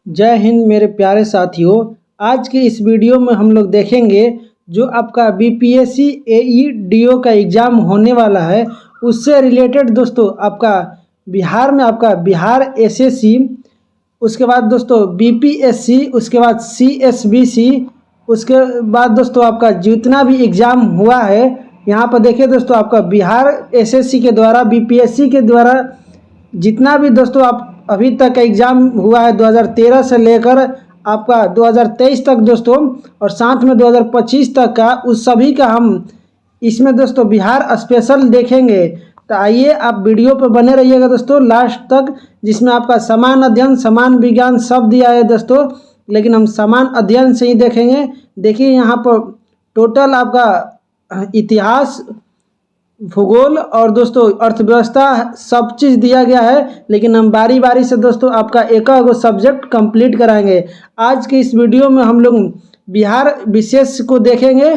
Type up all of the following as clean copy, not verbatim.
जय हिंद मेरे प्यारे साथियों। आज के इस वीडियो में हम लोग देखेंगे जो आपका बीपीएससी एईडीओ का एग्ज़ाम होने वाला है उससे रिलेटेड दोस्तों आपका बिहार में आपका बिहार एसएससी, उसके बाद दोस्तों बीपीएससी, उसके बाद सीएसबीसी, उसके बाद दोस्तों आपका जितना भी एग्ज़ाम हुआ है यहाँ पर देखिए दोस्तों आपका बिहार एसएससी के द्वारा बीपीएससी के द्वारा जितना भी दोस्तों आप अभी तक एग्ज़ाम हुआ है 2013 से लेकर आपका 2023 तक दोस्तों और साथ में 2025 तक का उस सभी का हम इसमें दोस्तों बिहार स्पेशल देखेंगे। तो आइए आप वीडियो पर बने रहिएगा दोस्तों लास्ट तक, जिसमें आपका समान अध्ययन समान विज्ञान सब दिया है दोस्तों, लेकिन हम समान अध्ययन से ही देखेंगे। देखिए यहाँ पर टोटल आपका इतिहास, भूगोल और दोस्तों अर्थव्यवस्था सब चीज़ दिया गया है, लेकिन हम बारी बारी से दोस्तों आपका एक सब्जेक्ट कंप्लीट कराएंगे। आज के इस वीडियो में हम लोग बिहार विशेष को देखेंगे,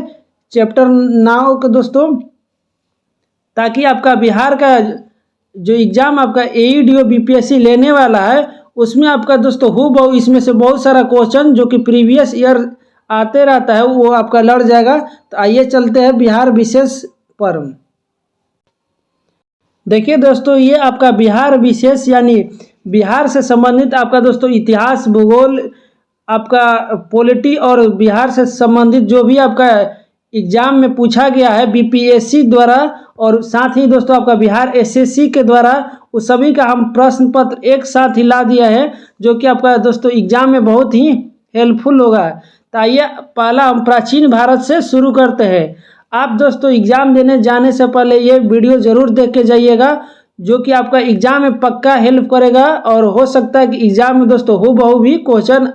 चैप्टर 9 को दोस्तों, ताकि आपका बिहार का जो एग्ज़ाम आपका एईडीओ बीपीएससी लेने वाला है उसमें आपका दोस्तों हूबहू इसमें से बहुत सारा क्वेश्चन जो कि प्रीवियस ईयर आते रहता है वो आपका लड़ जाएगा। तो आइए चलते हैं बिहार विशेष पर। देखिए दोस्तों ये आपका बिहार विशेष यानी बिहार से संबंधित आपका दोस्तों इतिहास, भूगोल, आपका पॉलिटी और बिहार से संबंधित जो भी आपका एग्ज़ाम में पूछा गया है बीपीएससी द्वारा और साथ ही दोस्तों आपका बिहार एसएससी के द्वारा उस सभी का हम प्रश्न पत्र एक साथ ही ला दिया है, जो कि आपका दोस्तों एग्ज़ाम में बहुत ही हेल्पफुल होगा। तो आइए पहला हम प्राचीन भारत से शुरू करते हैं। आप दोस्तों एग्ज़ाम देने जाने से पहले ये वीडियो ज़रूर देख के जाइएगा, जो कि आपका एग्ज़ाम में पक्का हेल्प करेगा और हो सकता है कि एग्ज़ाम में दोस्तों हूबहू भी क्वेश्चन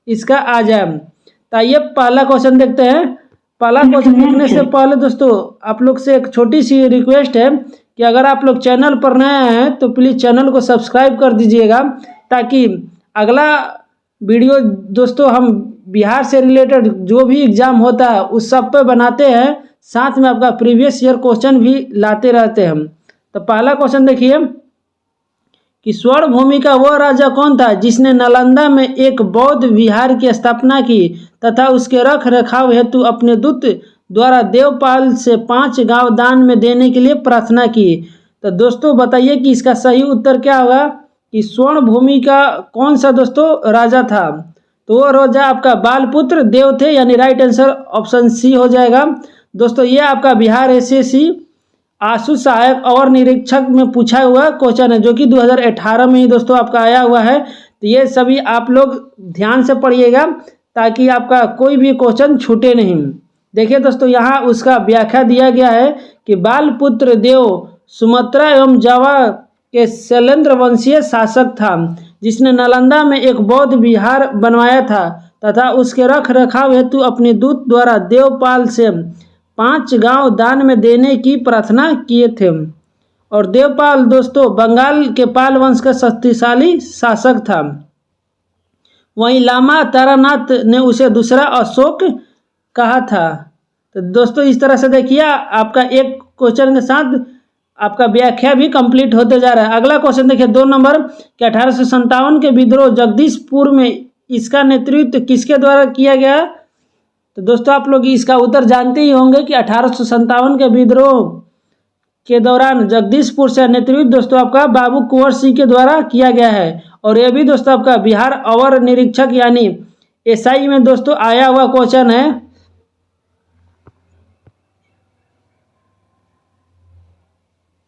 इसका आ जाए। तो आइए पहला क्वेश्चन देखते हैं। पहला क्वेश्चन देखने से पहले दोस्तों आप लोग से एक छोटी सी रिक्वेस्ट है कि अगर आप लोग चैनल पर नए हैं तो प्लीज़ चैनल को सब्सक्राइब कर दीजिएगा, ताकि अगला वीडियो दोस्तों हम बिहार से रिलेटेड जो भी एग्ज़ाम होता है उस सब पे बनाते हैं, साथ में आपका प्रीवियस ईयर क्वेश्चन भी लाते रहते हैं हम। तो पहला क्वेश्चन देखिए कि स्वर्ण भूमि का वह राजा कौन था जिसने नालंदा में एक बौद्ध विहार की स्थापना की तथा उसके रख रखाव हेतु अपने दूत द्वारा देवपाल से 5 गांव दान में देने के लिए प्रार्थना की। तो दोस्तों बताइए कि इसका सही उत्तर क्या होगा कि स्वर्ण भूमि का कौन सा दोस्तों राजा था। तो वो राजा आपका बालपुत्र देव थे, यानी राइट आंसर ऑप्शन सी हो जाएगा। दोस्तों ये आपका बिहार एसएससी आशु सहायक और निरीक्षक में पूछा हुआ क्वेश्चन है, जो कि 2018 में ही दोस्तों आपका आया हुआ है। तो ये सभी आप लोग ध्यान से पढ़िएगा ताकि आपका कोई भी क्वेश्चन छूटे नहीं। देखिए दोस्तों यहाँ उसका व्याख्या दिया गया है कि बालपुत्र देव सुमत्रा एवं जावा के शैलेंद्र वंशीय शासक था, जिसने नालंदा में एक बौद्ध विहार बनवाया था तथा उसके रख रखाव हेतु अपने दूत द्वारा देवपाल से 5 गांव दान में देने की प्रार्थना किए थे। और देवपाल दोस्तों बंगाल के पाल वंश का शक्तिशाली शासक था। वहीं लामा तारानाथ ने उसे दूसरा अशोक कहा था। तो दोस्तों इस तरह से देखिए आपका एक क्वेश्चन के साथ आपका व्याख्या भी कंप्लीट होते जा रहा है। अगला क्वेश्चन देखिए 2 नंबर कि 1857 के विद्रोह जगदीशपुर में इसका नेतृत्व किसके द्वारा किया गया। तो दोस्तों आप लोग इसका उत्तर जानते ही होंगे कि 1857 के विद्रोह के दौरान जगदीशपुर से नेतृत्व दोस्तों आपका बाबू कुंवर सिंह के द्वारा किया गया है। और यह भी दोस्तों आपका बिहार अवर निरीक्षक यानी एसआई में दोस्तों आया हुआ क्वेश्चन है।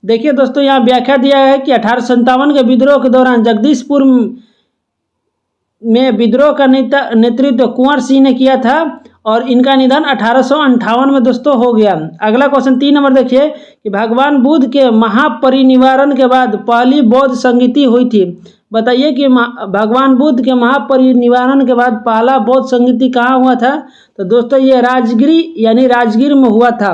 देखिए दोस्तों यहाँ व्याख्या दिया है कि 1857 के विद्रोह के दौरान जगदीशपुर में विद्रोह का नेतृत्व कुंवर सिंह ने किया था और इनका निधन 1858 में दोस्तों हो गया। अगला क्वेश्चन 3 नंबर देखिए कि भगवान बुद्ध के महापरिनिर्वाण के बाद पहली बौद्ध संगीति हुई थी। बताइए कि भगवान बुद्ध के महापरिनिर्वाण के बाद पहला बौद्ध संगीति कहाँ हुआ था। तो दोस्तों ये राजगिरी यानी राजगीर में हुआ था।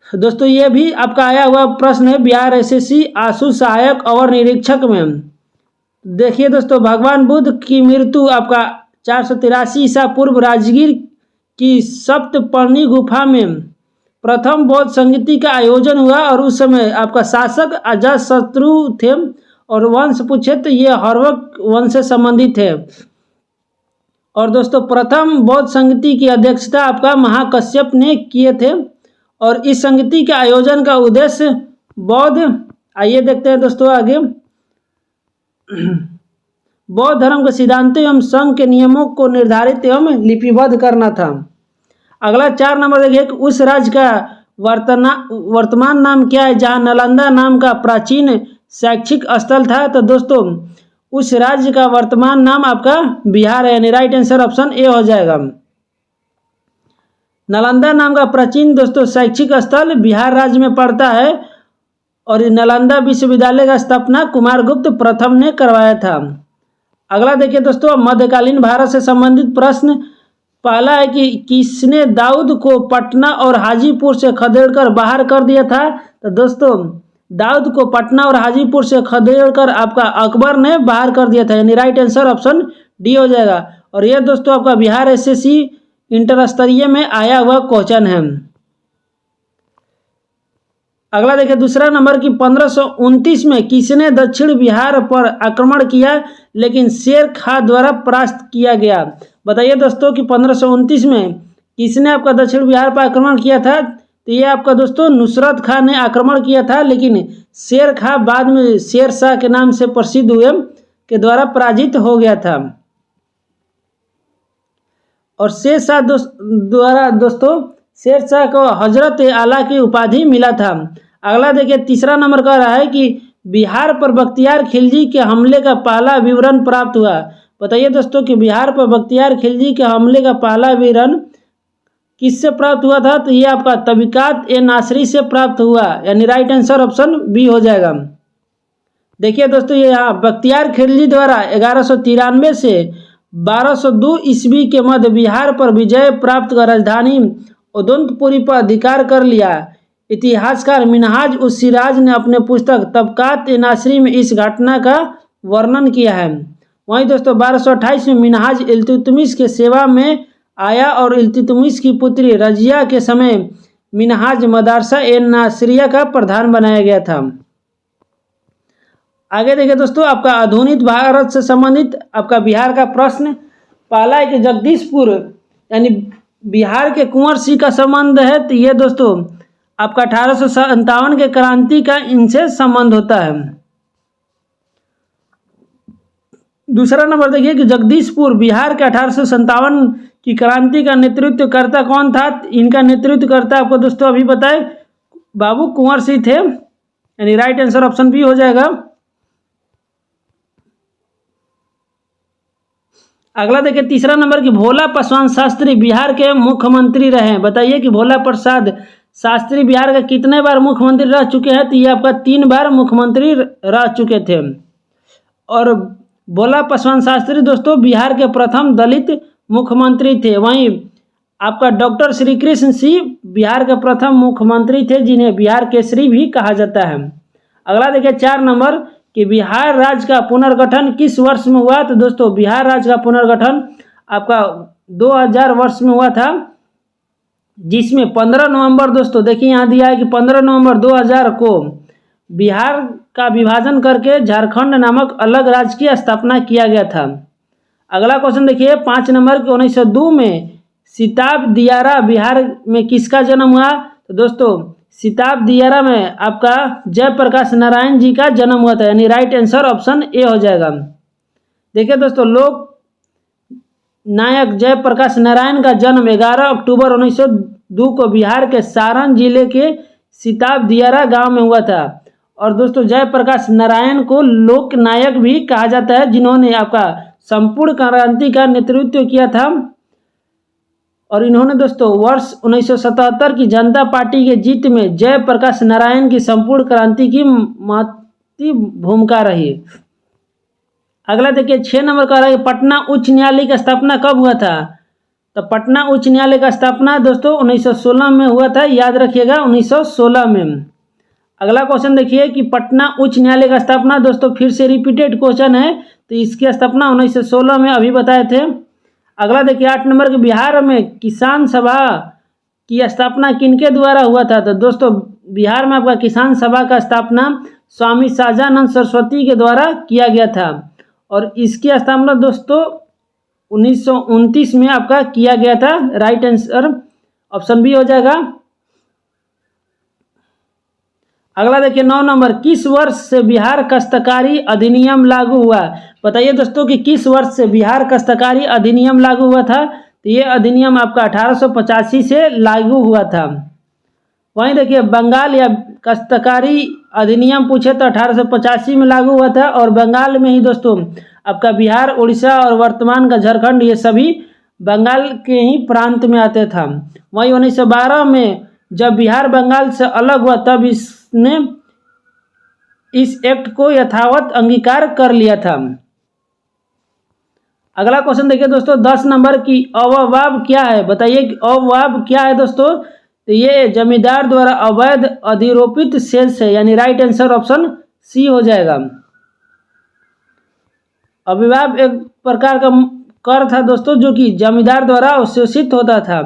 दोस्तों ये भी आपका आया हुआ प्रश्न है बिहार एसएससी आशु सहायक और निरीक्षक में। देखिए दोस्तों भगवान बुद्ध की मृत्यु आपका 483 ईसा पूर्व राजगीर की सप्तपर्णी गुफा में प्रथम बौद्ध संगीति का आयोजन हुआ और उस समय आपका शासक अजातशत्रु थे और वंश पूछे तो ये हर्वक वंश से संबंधित है। और दोस्तों प्रथम बौद्ध संगति की अध्यक्षता आपका महाकश्यप ने किए थे। और इस संगति के आयोजन का उद्देश्य बौद्ध, आइए देखते हैं दोस्तों आगे, बौद्ध धर्म के सिद्धांतों एवं संघ के नियमों को निर्धारित एवं लिपिबद्ध करना था। अगला 4 नंबर देखिए कि उस राज्य का वर्तमान नाम क्या है जहां नालंदा नाम का प्राचीन शैक्षिक स्थल था। तो दोस्तों उस राज्य का वर्तमान नाम आपका बिहार है, यानी राइट आंसर ऑप्शन ए हो जाएगा। नालंदा नाम का प्राचीन दोस्तों शैक्षिक स्थल बिहार राज्य में पड़ता है। और नालंदा विश्वविद्यालय का स्थापना कुमारगुप्त प्रथम ने करवाया था। अगला देखिए दोस्तों मध्यकालीन भारत से संबंधित प्रश्न। पहला है कि किसने दाऊद को पटना और हाजीपुर से खदेड़कर बाहर कर दिया था। तो दोस्तों दाऊद को पटना और हाजीपुर से खदेड़कर आपका अकबर ने बाहर कर दिया था, यानी राइट आंसर ऑप्शन डी हो जाएगा। और यह दोस्तों आपका बिहार एसएससी इंटर स्तरीय में आया हुआ क्वेश्चन है। अगला देखिए दूसरा नंबर की 1529 में किसने दक्षिण बिहार पर आक्रमण किया लेकिन शेर खां द्वारा परास्त किया गया। बताइए दोस्तों कि 1529 में किसने आपका दक्षिण बिहार पर आक्रमण किया था। तो ये आपका दोस्तों नुसरत खां ने आक्रमण किया था, लेकिन शेर खां बाद में शेर शाह के नाम से प्रसिद्ध हुए के द्वारा पराजित हो गया था। और शेर शाह द्वारा दोस्तों शेर शाह को हजरत आला की उपाधि मिला था। अगला देखिए तीसरा नंबर का रहा है कि बिहार पर बख्तियार खिलजी के हमले का पहला विवरण प्राप्त हुआ। बताइए दोस्तों कि बिहार पर बख्तियार खिलजी के हमले का पहला विवरण किससे प्राप्त हुआ था। तो ये आपका तबकात ए नासरी से प्राप्त हुआ, यानी राइट आंसर ऑप्शन बी हो जाएगा। देखिए दोस्तों ये यहाँ बख्तियार खिलजी द्वारा 1193 से 1202 ईस्वी के मध्य बिहार पर विजय प्राप्त कर राजधानी उदंतपुरी पर अधिकार कर लिया। इतिहासकार मिनहाज उस सिराज ने अपने पुस्तक तबकात ए नासरी में इस घटना का वर्णन किया है। वहीं दोस्तों 1228 में मिनहाज इल्तुतमिश के सेवा में आया और इल्तुतमिश की पुत्री रजिया के समय मिनहाज मदरसा ए नासरिया का प्रधान बनाया गया था। आगे देखिए दोस्तों आपका आधुनिक भारत से संबंधित आपका बिहार का प्रश्न। पहला है कि जगदीशपुर यानी बिहार के कुंवर सिंह का संबंध है। तो ये दोस्तों आपका 1857 के क्रांति का इनसे संबंध होता है। दूसरा नंबर देखिए कि जगदीशपुर बिहार के 1857 की क्रांति का नेतृत्वकर्ता कौन था। इनका नेतृत्वकर्ता आपको दोस्तों अभी बताए बाबू कुंवर सिंह थे, यानी राइट आंसर ऑप्शन बी हो जाएगा। अगला देखिए तीसरा नंबर की भोला पासवान शास्त्री बिहार के मुख्यमंत्री रहे। बताइए कि भोला प्रसाद शास्त्री बिहार के कितने बार मुख्यमंत्री रह चुके हैं। तो ये आपका 3 बार मुख्यमंत्री रह चुके थे। और भोला पासवान शास्त्री दोस्तों बिहार के प्रथम दलित मुख्यमंत्री थे। वहीं आपका डॉक्टर श्री कृष्ण सिंह बिहार के प्रथम मुख्यमंत्री थे, जिन्हें बिहार केसरी भी कहा जाता है। अगला देखिए 4 नंबर कि बिहार राज्य का पुनर्गठन किस वर्ष में हुआ। तो दोस्तों बिहार राज्य का पुनर्गठन आपका 2000 वर्ष में हुआ था, जिसमें 15 नवंबर दोस्तों देखिए यहाँ दिया है कि 15 नवंबर 2000 को बिहार का विभाजन करके झारखंड नामक अलग राज्य की स्थापना किया गया था। अगला क्वेश्चन देखिए 5 नंबर के 1902 में सिताब दियारा बिहार में किसका जन्म हुआ। तो दोस्तों सिताब दियारा में आपका जयप्रकाश नारायण जी का जन्म हुआ था, यानी राइट आंसर ऑप्शन ए हो जाएगा। देखिए दोस्तों लोक नायक जयप्रकाश नारायण का जन्म 11 अक्टूबर 1902 को बिहार के सारण जिले के सिताब दियारा गांव में हुआ था। और दोस्तों जयप्रकाश नारायण को लोक नायक भी कहा जाता है, जिन्होंने आपका संपूर्ण क्रांति का नेतृत्व किया था। और इन्होंने दोस्तों वर्ष 1977 की जनता पार्टी के जीत में जयप्रकाश नारायण की संपूर्ण क्रांति की महत्वपूर्ण भूमिका रही। अगला देखिए 6 नंबर का रहा पटना उच्च न्यायालय की स्थापना कब हुआ था। तो पटना उच्च न्यायालय का स्थापना दोस्तों 1916 में हुआ था, याद रखिएगा 1916 में। अगला क्वेश्चन देखिए कि पटना उच्च न्यायालय का स्थापना दोस्तों फिर से रिपीटेड क्वेश्चन है, तो इसकी स्थापना 1916 में अभी बताए थे। अगला देखिए 8 नंबर के बिहार में किसान सभा की स्थापना किनके द्वारा हुआ था। तो दोस्तों बिहार में आपका किसान सभा का स्थापना स्वामी सहजानंद सरस्वती के द्वारा किया गया था। और इसकी स्थापना दोस्तों 1929 में आपका किया गया था। राइट आंसर ऑप्शन बी हो जाएगा। अगला देखिए 9 नंबर, किस वर्ष से बिहार काश्तकारी अधिनियम लागू हुआ? बताइए दोस्तों कि किस वर्ष से बिहार काश्तकारी अधिनियम लागू हुआ था? तो ये अधिनियम आपका 1885 से लागू हुआ था। वहीं देखिए बंगाल या काश्तकारी अधिनियम पूछे तो 1885 में लागू हुआ था। और बंगाल में ही दोस्तों आपका बिहार, उड़ीसा और वर्तमान का झारखंड, ये सभी बंगाल के ही प्रांत में आते था। वहीं 1912 में जब बिहार बंगाल से अलग हुआ तब इसने इस एक्ट को यथावत अंगीकार कर लिया था। अगला क्वेश्चन देखिए दोस्तों 10 नंबर की अववाब क्या है? बताइए कि अववाब क्या है दोस्तों? तो ये जमींदार द्वारा अवैध अधिरोपित शेष है, यानी राइट आंसर ऑप्शन सी हो जाएगा। अविवाद एक प्रकार का कर था दोस्तों जो कि जमींदार द्वारा अवशोषित होता था।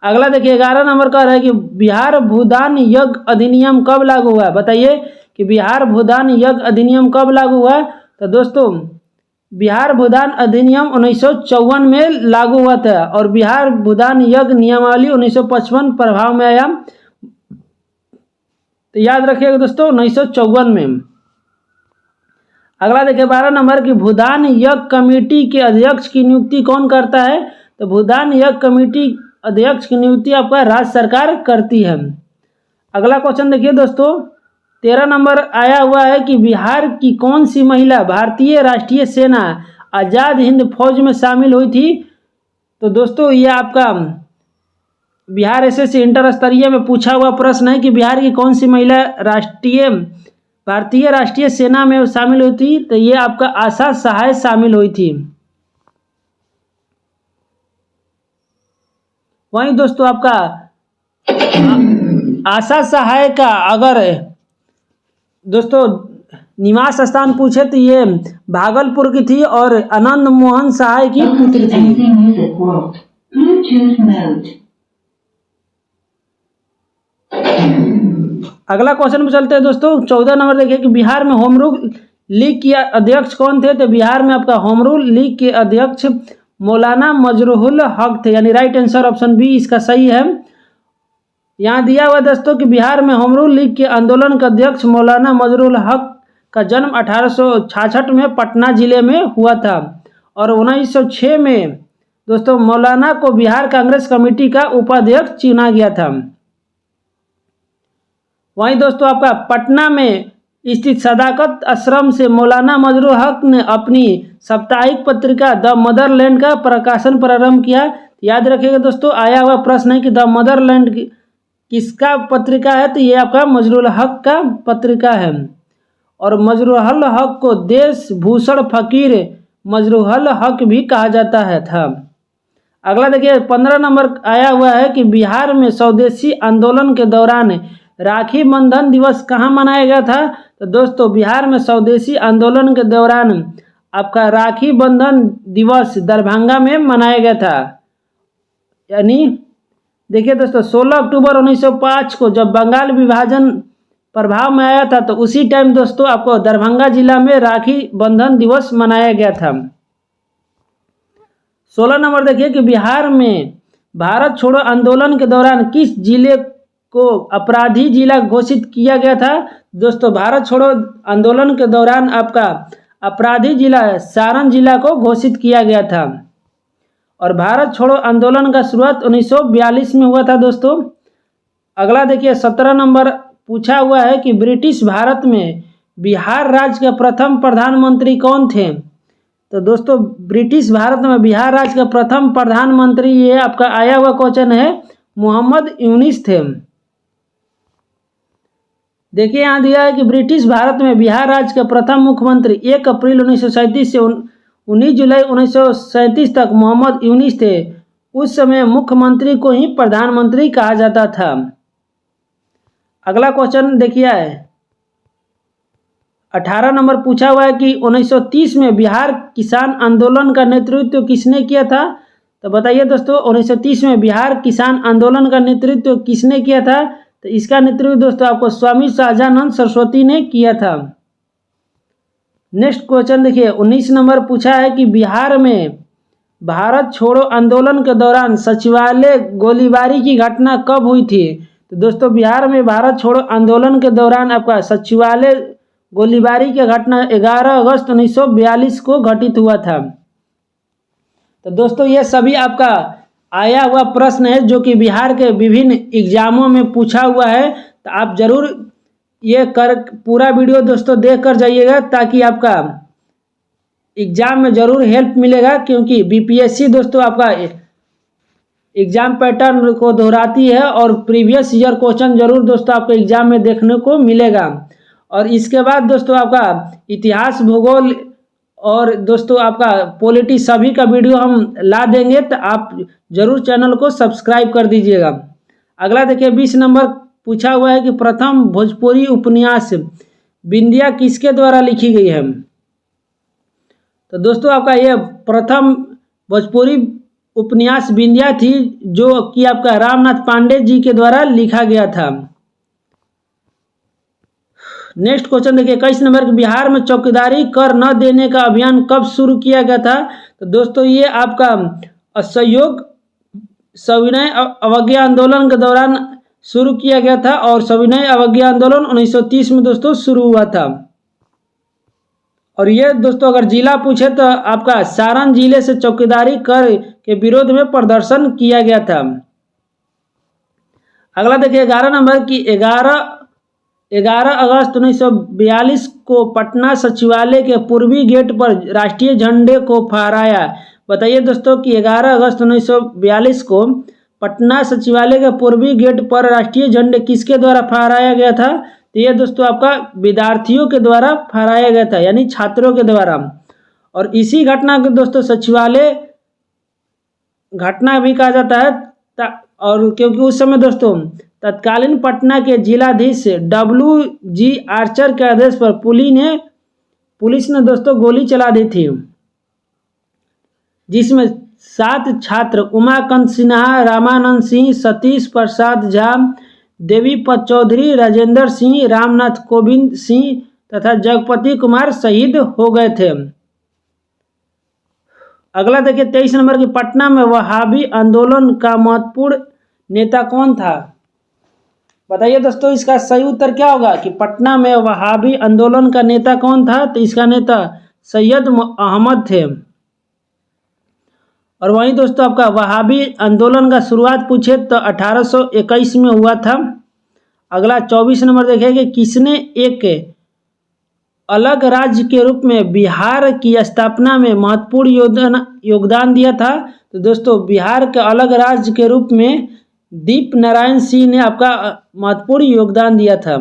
अगला देखिए 11 नंबर का है कि बिहार भूदान यज्ञ अधिनियम कब लागू हुआ? बताइए कि बिहार भूदान यज्ञ अधिनियम कब लागू हुआ? तो दोस्तों बिहार भूदान अधिनियम 1954 में लागू हुआ था और बिहार भूदान यज्ञ नियमावली 1955 प्रभाव में आया। तो याद रखिएगा दोस्तों 1954 में। अगला देखिए 12 नंबर की भूदान यज्ञ कमेटी के अध्यक्ष की नियुक्ति कौन करता है? तो भूदान यज्ञ कमेटी अध्यक्ष की नियुक्ति आपका राज्य सरकार करती है। अगला क्वेश्चन देखिए दोस्तों 13 नंबर आया हुआ है कि बिहार की कौन सी महिला भारतीय राष्ट्रीय सेना आज़ाद हिंद फौज में शामिल हुई थी? तो दोस्तों ये आपका बिहार एसएससी इंटर स्तरीय में पूछा हुआ प्रश्न है कि बिहार की कौन सी महिला भारतीय राष्ट्रीय सेना में शामिल हुई थी? तो ये आपका आशा सहाय शामिल हुई थी। वहीं दोस्तों आपका आशा सहाय का अगर दोस्तों निवास स्थान पूछे तो ये भागलपुर की थी और आनंद मोहन सहाय की पुत्री थी। अगला क्वेश्चन में चलते हैं दोस्तों 14 नंबर देखिए कि बिहार में होम रूल लीग के अध्यक्ष कौन थे? तो बिहार में आपका होम रूल लीग के अध्यक्ष मौलाना मजरूहुल हक थे, यानी राइट आंसर ऑप्शन बी इसका सही है। यहाँ दिया हुआ दोस्तों कि बिहार में होम रूल लीग के आंदोलन के अध्यक्ष मौलाना मजरूहुल हक का जन्म 1866 में पटना जिले में हुआ था और 1906 में दोस्तों मौलाना को बिहार कांग्रेस कमेटी का उपाध्यक्ष चुना गया था। वहीं दोस्तों आपका पटना में स्थित सदाकत आश्रम से मौलाना मजरूहुल हक ने अपनी साप्ताहिक पत्रिका द मदरलैंड का प्रकाशन प्रारंभ किया। याद रखिएगा दोस्तों आया हुआ प्रश्न है कि द मदरलैंड किसका पत्रिका है? तो ये आपका मजरूहुल हक का पत्रिका है और मजरूहुल हक को देश भूषण फकीर मजरूहुल हक भी कहा जाता है था। अगला देखिए 15 नंबर आया हुआ है कि बिहार में स्वदेशी आंदोलन के दौरान राखी बंधन दिवस कहाँ मनाया गया था? तो दोस्तों बिहार में स्वदेशी आंदोलन के दौरान आपका राखी बंधन दिवस दरभंगा में मनाया गया था। यानी देखिए दोस्तों 16 अक्टूबर 1905 को जब बंगाल विभाजन प्रभाव में आया था तो उसी टाइम दोस्तों आपको दरभंगा जिला में राखी बंधन दिवस मनाया गया था। 16 नंबर देखिए कि बिहार में भारत छोड़ो आंदोलन के दौरान किस जिले को अपराधी जिला घोषित किया गया था? दोस्तों भारत छोड़ो आंदोलन के दौरान आपका अपराधी जिला सारण जिला को घोषित किया गया था और भारत छोड़ो आंदोलन का शुरुआत 1942 में हुआ था दोस्तों। अगला देखिए 17 नंबर पूछा हुआ है कि ब्रिटिश भारत में बिहार राज्य के प्रथम प्रधानमंत्री कौन थे? तो दोस्तों ब्रिटिश भारत में बिहार राज्य के प्रथम प्रधानमंत्री ये आपका आया हुआ क्वेश्चन है मोहम्मद यूनुस थे। देखिए यहाँ दिया है कि ब्रिटिश भारत में बिहार राज्य के प्रथम मुख्यमंत्री 1 अप्रैल 1937 से 19 जुलाई 1937 तक मोहम्मद यूनुस थे। उस समय मुख्यमंत्री को ही प्रधानमंत्री कहा जाता था। अगला क्वेश्चन देखिए 18 नंबर पूछा हुआ है कि 1930 में बिहार किसान आंदोलन का नेतृत्व किसने किया था? तो बताइए दोस्तों 1930 में बिहार किसान आंदोलन का नेतृत्व किसने किया था? तो इसका नेतृत्व दोस्तों आपको स्वामी सहजानंद सरस्वती ने किया था। नेक्स्ट क्वेश्चन देखिए 19 नंबर पूछा है कि बिहार में भारत छोड़ो आंदोलन के दौरान सचिवालय गोलीबारी की घटना कब हुई थी। तो दोस्तों बिहार में भारत छोड़ो आंदोलन के दौरान आपका सचिवालय गोलीबारी की घटना 11 अगस्त 1942 को घटित हुआ था। तो दोस्तों ये सभी आपका आया हुआ प्रश्न है जो कि बिहार के विभिन्न एग्जामों में पूछा हुआ है। तो आप जरूर ये पूरा वीडियो दोस्तों देख कर जाइएगा ताकि आपका एग्जाम में जरूर हेल्प मिलेगा, क्योंकि बीपीएससी दोस्तों आपका एग्जाम पैटर्न को दोहराती है और प्रीवियस ईयर क्वेश्चन जरूर दोस्तों आपको एग्जाम में देखने को मिलेगा। और इसके बाद दोस्तों आपका इतिहास, भूगोल और दोस्तों आपका पॉलिटी सभी का वीडियो हम ला देंगे, तो आप जरूर चैनल को सब्सक्राइब कर दीजिएगा। अगला देखिए 20 नंबर पूछा हुआ है कि प्रथम भोजपुरी उपन्यास बिंदिया किसके द्वारा लिखी गई है। तो दोस्तों आपका ये प्रथम भोजपुरी उपन्यास बिंदिया थी जो कि आपका रामनाथ पांडे जी के द्वारा लिखा गया था। नेक्स्ट क्वेश्चन देखिए 21 नंबर के बिहार में चौकीदारी कर न देने का अभियान कब शुरू किया गया था। तो दोस्तों ये आपका असहयोग सविनय अवज्ञा आंदोलन के दौरान शुरू किया गया था और सविनय अवज्ञा आंदोलन 1930 में दोस्तों शुरू हुआ था। और ये दोस्तों अगर जिला पूछे तो आपका सारण जिले से चौकीदारी कर के विरोध में प्रदर्शन किया गया था। अगला देखिए 11 नंबर की 11 अगस्त 1942 को पटना सचिवालय के पूर्वी गेट पर राष्ट्रीय झंडे को फहराया। बताइए दोस्तों कि 11 अगस्त 1942 को पटना सचिवालय के पूर्वी गेट पर राष्ट्रीय झंडे किसके द्वारा फहराया गया था। तो ये दोस्तों आपका विद्यार्थियों के द्वारा फहराया गया था, यानी छात्रों के द्वारा। और इसी घटना को दोस्तों सचिवालय घटना भी कहा जाता है। और क्योंकि उस समय दोस्तों तत्कालीन पटना के जिलाधीश WG आर्चर के आदेश पर पुलिस ने दोस्तों गोली चला दी थी, जिसमें 7 छात्र उमाकांत सिन्हा, रामानंद सिंह, सतीश प्रसाद झा, देवीपत चौधरी, राजेंद्र सिंह, रामनाथ कोविंद सिंह तथा जगपति कुमार शहीद हो गए थे। अगला देखिए 23 नंबर की पटना में वहाबी आंदोलन का महत्वपूर्ण नेता कौन था। बताइए दोस्तों इसका सही उत्तर क्या होगा कि पटना में वहाबी आंदोलन का नेता कौन था। तो इसका नेता सैयद अहमद थे। और वहीं दोस्तों आपका वहाबी आंदोलन का शुरुआत पूछे तो 1821 में हुआ था। अगला 24 नंबर देखेंगे किसने एक अलग राज्य के रूप में बिहार की स्थापना में महत्वपूर्ण योगदान दिया था। तो दोस्तों बिहार के अलग राज्य के रूप में दीप नारायण सिंह ने आपका महत्वपूर्ण योगदान दिया था।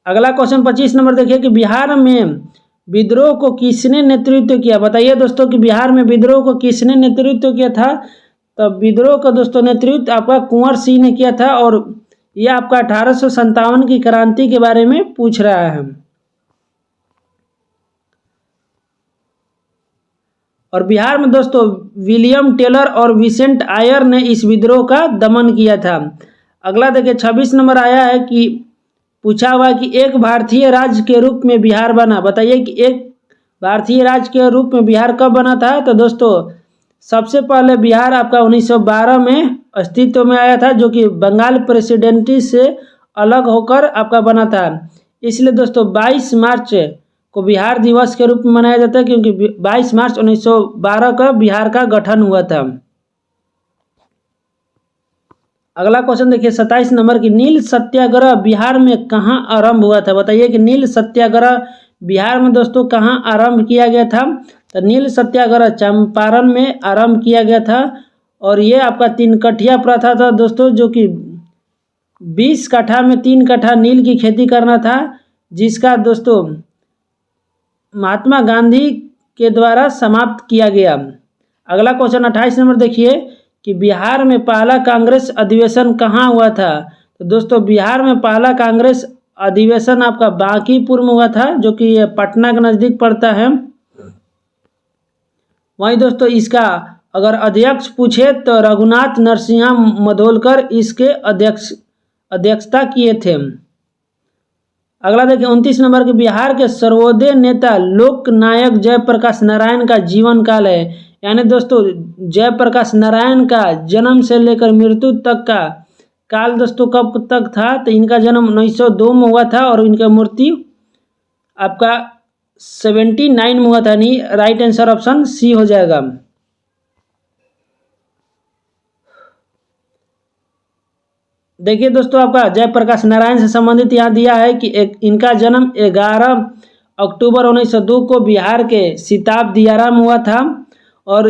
अगला क्वेश्चन 25 नंबर देखिए कि बिहार में विद्रोह को किसने नेतृत्व किया। बताइए दोस्तों कि बिहार में विद्रोह को किसने नेतृत्व किया था। तो विद्रोह का दोस्तों नेतृत्व आपका कुंवर सिंह ने किया था। और यह आपका 1857 की क्रांति के बारे में पूछ रहा है। और बिहार में दोस्तों विलियम टेलर और विसेंट आयर ने इस विद्रोह का दमन किया था। अगला देखिए 26 नंबर आया है कि पूछा हुआ कि एक भारतीय राज्य के रूप में बिहार बना। बताइए कि एक भारतीय राज्य के रूप में बिहार कब बना था। तो दोस्तों सबसे पहले बिहार आपका 1912 में अस्तित्व में आया था, जो कि बंगाल प्रेसिडेंसी से अलग होकर आपका बना था। इसलिए दोस्तों 22 मार्च को बिहार दिवस के रूप में मनाया जाता है, क्योंकि 22 मार्च 1912 का बिहार का गठन हुआ था। अगला क्वेश्चन देखिए 27 नंबर की नील सत्याग्रह बिहार में कहाँ आरंभ हुआ था। बताइए कि नील सत्याग्रह बिहार में दोस्तों कहाँ आरंभ किया गया था। तो नील सत्याग्रह चंपारण में आरंभ किया गया था। और ये आपका 3 कठिया प्रथा था दोस्तों, जो कि 20 कट्ठा में 3 कट्ठा नील की खेती करना था, जिसका दोस्तों महात्मा गांधी के द्वारा समाप्त किया गया। अगला क्वेश्चन 28 नंबर देखिए कि बिहार में पहला कांग्रेस अधिवेशन कहाँ हुआ था। तो दोस्तों बिहार में पहला कांग्रेस अधिवेशन आपका बांकीपुर में हुआ था, जो कि पटना के नज़दीक पड़ता है। वहीं दोस्तों इसका अगर अध्यक्ष पूछे तो रघुनाथ नरसिंहा मधोलकर इसके अध्यक्षता किए थे। अगला देखिए 29 नंबर के बिहार के सर्वोदय नेता लोक नायक जयप्रकाश नारायण का जीवन काल है। यानी दोस्तों जयप्रकाश नारायण का जन्म से लेकर मृत्यु तक का काल दोस्तों कब तक था, तो इनका जन्म 1902 में हुआ था और इनका मृत्यु आपका 79 में हुआ था। नहीं, राइट आंसर ऑप्शन सी हो जाएगा। देखिए दोस्तों आपका जयप्रकाश नारायण से संबंधित यहाँ दिया है कि इनका जन्म 11 अक्टूबर 1902 को बिहार के सिताब दियारा में हुआ था और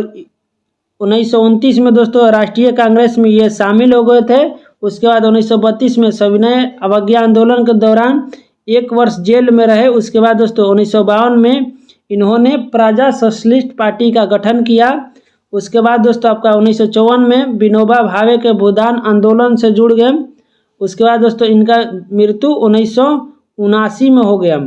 1929 में दोस्तों राष्ट्रीय कांग्रेस में ये शामिल हो गए थे। उसके बाद 1932 में सविनय अवज्ञा आंदोलन के दौरान 1 वर्ष जेल में रहे। उसके बाद दोस्तों 1952 में इन्होंने प्रजा सोशलिस्ट पार्टी का गठन किया। उसके बाद दोस्तों आपका 1954 में विनोबा भावे के भूदान आंदोलन से जुड़ गए। उसके बाद दोस्तों इनका मृत्यु 1979 में हो गया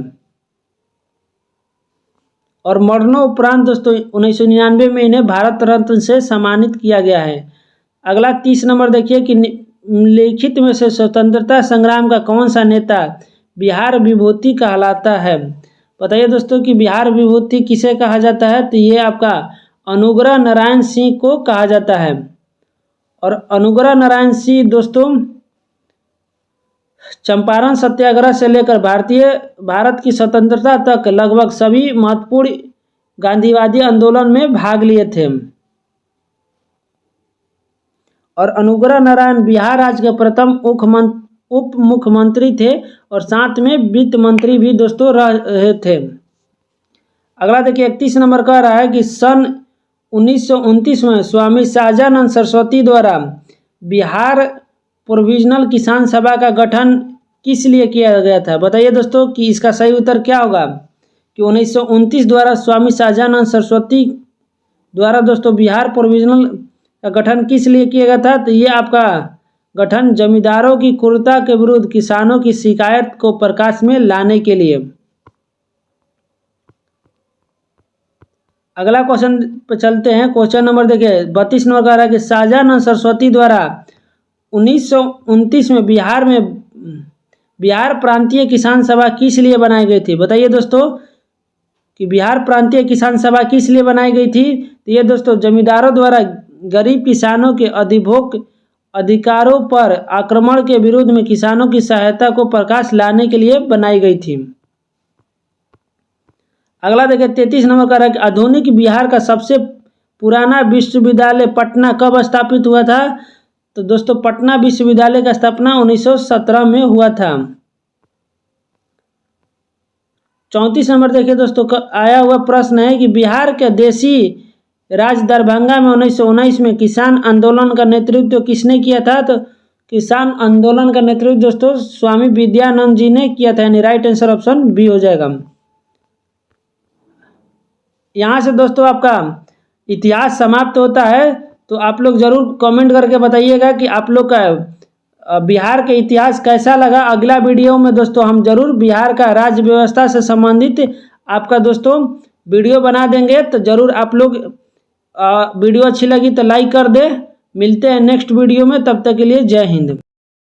और मरणोपरांत दोस्तों 1999 में इन्हें भारत रत्न से सम्मानित किया गया है। अगला 30 नंबर देखिए कि निम्नलिखित में से स्वतंत्रता संग्राम का कौन सा नेता बिहार विभूति कहलाता है। बताइए दोस्तों कि बिहार विभूति किसे कहा जाता है, तो ये आपका अनुग्रह नारायण सिंह को कहा जाता है। और अनुग्रह नारायण सिंह दोस्तों चंपारण सत्याग्रह से लेकर भारत की स्वतंत्रता तक लगभग सभी महत्वपूर्ण गांधीवादी आंदोलन में भाग लिए थे। और अनुग्रह नारायण बिहार राज्य के प्रथम उप मुख्यमंत्री थे और साथ में वित्त मंत्री भी दोस्तों रहे थे। अगला देखिए 31 नंबर कह रहा है कि सन 1929 में स्वामी शाहजानंद सरस्वती द्वारा बिहार प्रोविजनल किसान सभा का गठन किस लिए किया गया था। बताइए दोस्तों कि इसका सही उत्तर क्या होगा कि 1929 द्वारा स्वामी शाहजानंद सरस्वती द्वारा दोस्तों बिहार प्रोविजनल का गठन किस लिए किया गया था, तो ये आपका गठन जमींदारों की क्रूरता के विरुद्ध किसानों की शिकायत को प्रकाश में लाने के लिए। अगला क्वेश्चन पे चलते हैं। क्वेश्चन नंबर देखिए 32 नंबर कह रहा है कि शाहजानंद सरस्वती द्वारा 1929 में बिहार प्रांतीय किसान सभा किस लिए बनाई गई थी। बताइए दोस्तों कि बिहार प्रांतीय किसान सभा किस लिए बनाई गई थी, तो ये दोस्तों जमींदारों द्वारा गरीब किसानों के अधिकारों पर आक्रमण के विरुद्ध में किसानों की सहायता को प्रकाश लाने के लिए बनाई गई थी। अगला देखिए 33 नंबर का है कि आधुनिक बिहार का सबसे पुराना विश्वविद्यालय पटना कब स्थापित हुआ था, तो दोस्तों पटना विश्वविद्यालय का स्थापना 1917 में हुआ था। 34 नंबर देखिए दोस्तों आया हुआ प्रश्न है कि बिहार के देशी राज दरभंगा में 1919 में किसान आंदोलन का नेतृत्व किसने किया था, तो किसान आंदोलन का नेतृत्व दोस्तों स्वामी विद्यानंद जी ने किया था। यानी राइट आंसर ऑप्शन बी हो जाएगा। यहाँ से दोस्तों आपका इतिहास समाप्त होता है। तो आप लोग जरूर कमेंट करके बताइएगा कि आप लोग का बिहार के इतिहास कैसा लगा। अगला वीडियो में दोस्तों हम जरूर बिहार का राज्य व्यवस्था से संबंधित आपका दोस्तों वीडियो बना देंगे। तो जरूर आप लोग वीडियो अच्छी लगी तो लाइक कर दे। मिलते हैं नेक्स्ट वीडियो में, तब तक के लिए जय हिंद।